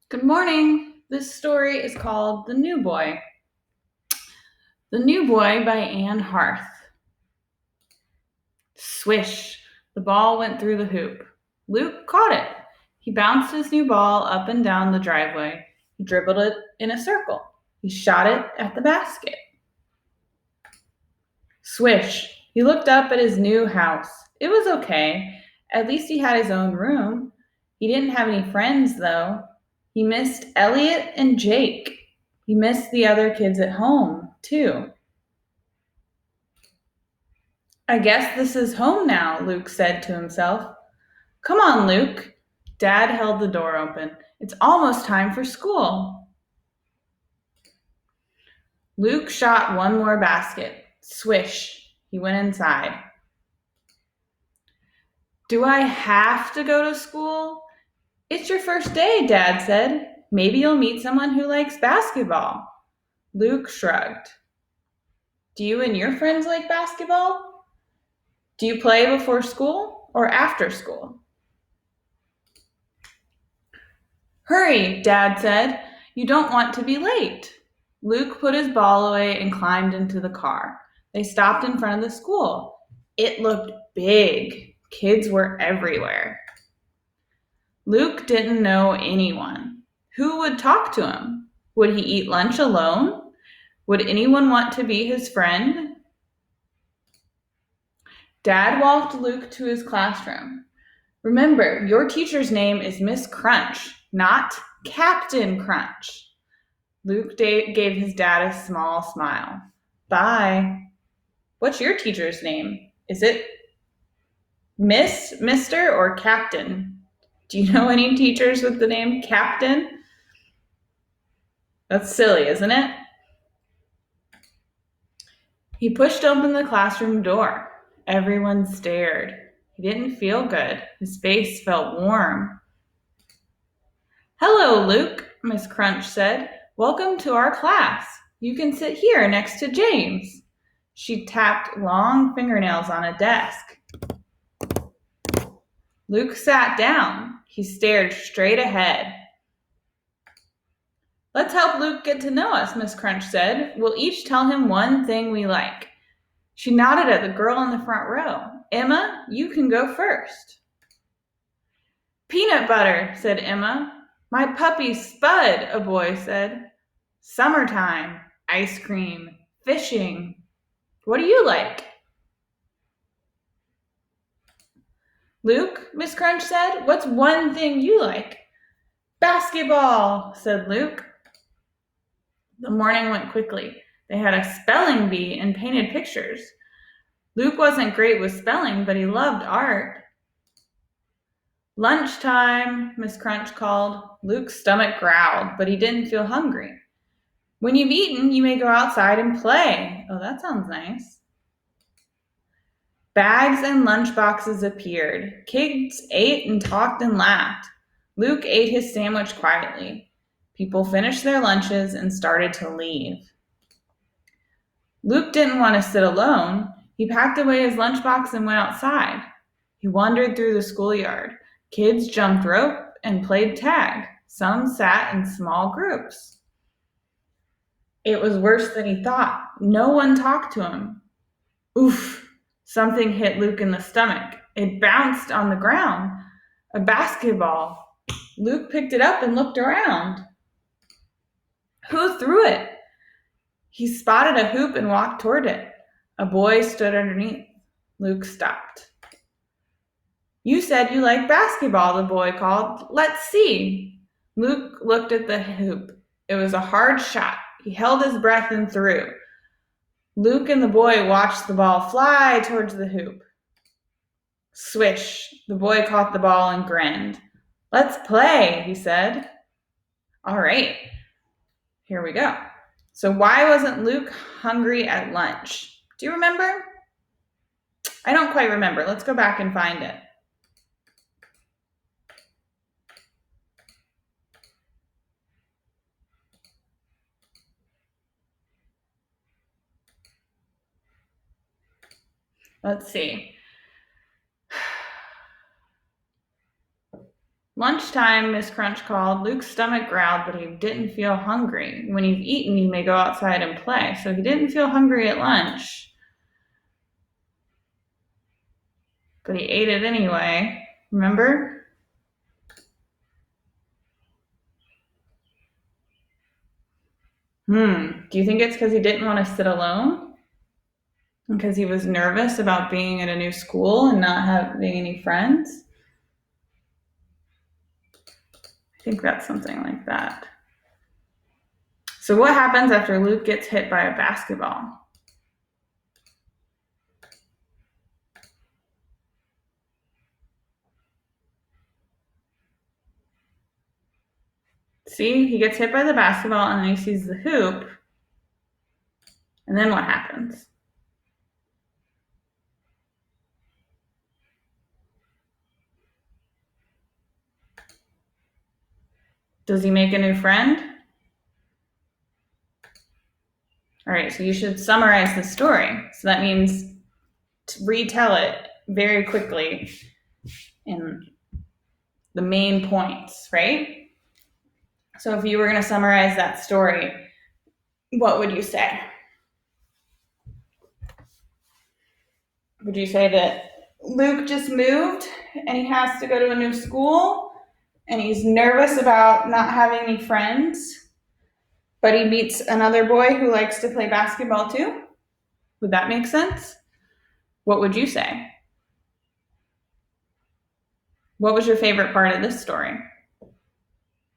Good morning. This story is called The New Boy. The New Boy by Anne Harth. Swish! The ball went through the hoop. Luke caught it. He bounced his new ball up and down the driveway. He dribbled it in a circle. He shot it at the basket. Swish! He looked up at his new house. It was okay. At least he had his own room. He didn't have any friends, though. He missed Elliot and Jake. He missed the other kids at home, too. I guess this is home now, Luke said to himself. Come on, Luke. Dad held the door open. It's almost time for school. Luke shot one more basket. Swish. He went inside. Do I have to go to school? It's your first day, Dad said. Maybe you'll meet someone who likes basketball. Luke shrugged. Do you and your friends like basketball? Do you play before school or after school? Hurry, Dad said. You don't want to be late. Luke put his ball away and climbed into the car. They stopped in front of the school. It looked big. Kids were everywhere. Luke didn't know anyone. Who would talk to him? Would he eat lunch alone? Would anyone want to be his friend? Dad walked Luke to his classroom. Remember, your teacher's name is Miss Crunch, not Captain Crunch. Luke gave his dad a small smile. Bye. What's your teacher's name? Is it Miss, Mr., or Captain? Do you know any teachers with the name Captain? That's silly, isn't it? He pushed open the classroom door. Everyone stared. He didn't feel good. His face felt warm. Hello, Luke, Miss Crunch said. Welcome to our class. You can sit here next to James. She tapped long fingernails on a desk. Luke sat down. He stared straight ahead. Let's help Luke get to know us, Miss Crunch said. We'll each tell him one thing we like. She nodded at the girl in the front row. Emma, you can go first. Peanut butter, said Emma. My puppy Spud, a boy said. Summertime, ice cream, fishing. What do you like? Luke, Miss Crunch said, what's one thing you like? Basketball, said Luke. The morning went quickly. They had a spelling bee and painted pictures. Luke wasn't great with spelling, but he loved art. Lunchtime, Miss Crunch called. Luke's stomach growled, but he didn't feel hungry. When you've eaten, you may go outside and play. Oh, that sounds nice. Bags and lunch boxes appeared. Kids ate and talked and laughed. Luke ate his sandwich quietly. People finished their lunches and started to leave. Luke didn't want to sit alone. He packed away his lunchbox and went outside. He wandered through the schoolyard. Kids jumped rope and played tag. Some sat in small groups. It was worse than he thought. No one talked to him. Oof! Something hit Luke in the stomach. It bounced on the ground. A basketball. Luke picked it up and looked around. Who threw it? He spotted a hoop and walked toward it. A boy stood underneath. Luke stopped. You said you like basketball, the boy called. Let's see. Luke looked at the hoop. It was a hard shot. He held his breath and threw. Luke and the boy watched the ball fly towards the hoop. Swish! The boy caught the ball and grinned. Let's play, he said. All right, here we go. So why wasn't Luke hungry at lunch? Do you remember? I don't quite remember. Let's go back and find it. Let's see. Lunchtime, Miss Crunch called. Luke's stomach growled, but he didn't feel hungry. When you've eaten, you may go outside and play. So he didn't feel hungry at lunch, but he ate it anyway. Remember? Do you think it's because he didn't want to sit alone? Because he was nervous about being at a new school and not having any friends? I think that's something like that. So what happens after Luke gets hit by a basketball? See, he gets hit by the basketball and then he sees the hoop. And then what happens? Does he make a new friend? All right, so you should summarize the story. So that means to retell it very quickly in the main points, right? So if you were going to summarize that story, what would you say? Would you say that Luke just moved and he has to go to a new school and he's nervous about not having any friends, but he meets another boy who likes to play basketball too? Would that make sense? What would you say? What was your favorite part of this story?